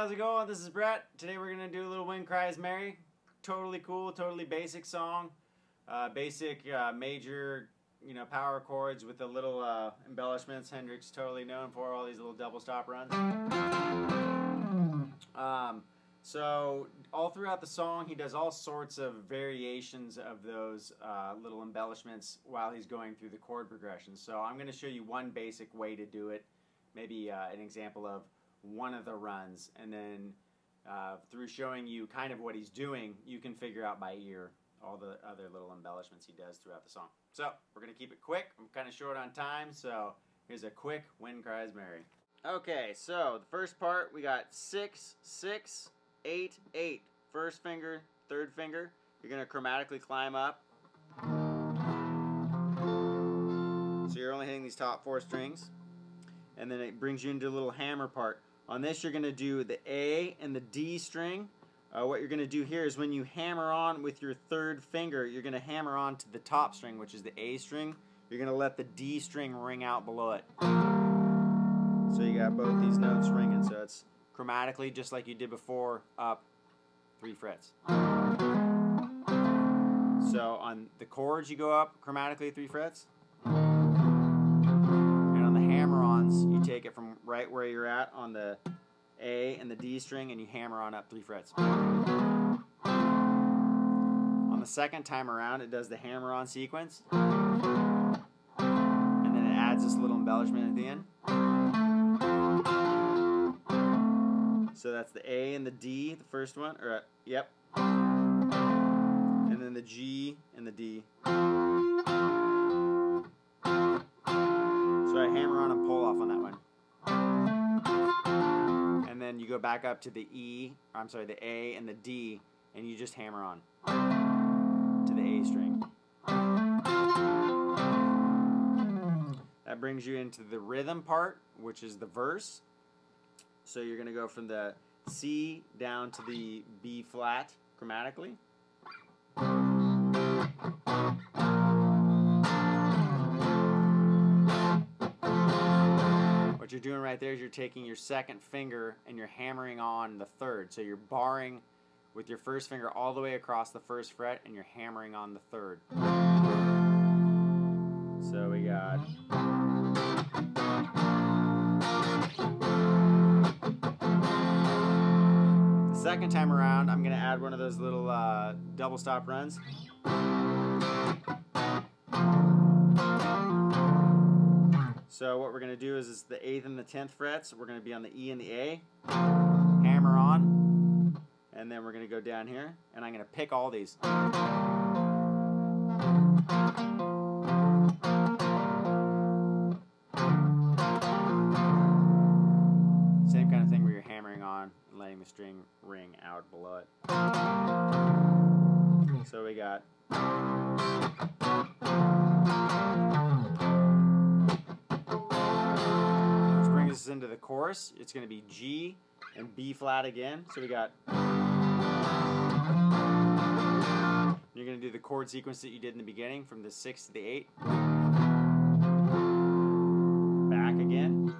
how's it going? This is Brett. Today we're going to do a little When Cries Mary. Totally cool, totally basic song. Basic major, power chords with the little embellishments. Hendrix totally known for all these little double stop runs. So all throughout the song he does all sorts of variations of those little embellishments while he's going through the chord progressions. So I'm going to show you one basic way to do it, maybe an example of one of the runs, and then through showing you kind of what he's doing, you can figure out by ear all the other little embellishments he does throughout the song. So we're going to keep it quick. I'm kind of short on time, so here's a quick When Cries Mary. Okay, so the first part we got 6, 6, 8, 8. First finger, third finger. You're going to chromatically climb up. So you're only hitting these top 4 strings. And then it brings you into a little hammer part. On this you're going to do the A and the D string. What you're going to do here is when you hammer on with your third finger, you're going to hammer on to the top string, which is the A string. You're going to let the D string ring out below it. So you got both these notes ringing. So it's chromatically, just like you did before, up 3 frets. So on the chords you go up chromatically 3 frets. Hammer-ons, you take it from right where you're at on the A and the D string and you hammer on up 3 frets. On the second time around it does the hammer-on sequence, and then it adds this little embellishment at the end. So that's the A and the D, the first one, or yep, and then the G and the D. So I hammer on and pull off on that one. And then you go back up to the the A and the D, and you just hammer on to the A string. That brings you into the rhythm part, which is the verse. So you're going to go from the C down to the B flat chromatically. What you're doing right there is you're taking your second finger and you're hammering on the third. So you're barring with your first finger all the way across the first fret and you're hammering on the third. So we got... The second time around I'm going to add one of those little double stop runs. So what we're going to do is the 8th and the 10th frets. We're going to be on the E and the A. Hammer on. And then we're going to go down here. And I'm going to pick all these. Same kind of thing where you're hammering on and letting the string ring out below it. So we got... into the chorus, it's going to be G and B flat again. So we got... You're going to do the chord sequence that you did in the beginning from the 6 to the 8. Back again.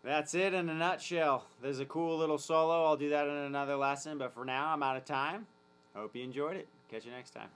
That's it in a nutshell. There's a cool little solo. I'll do that in another lesson, but for now I'm out of time. Hope you enjoyed it. Catch you next time.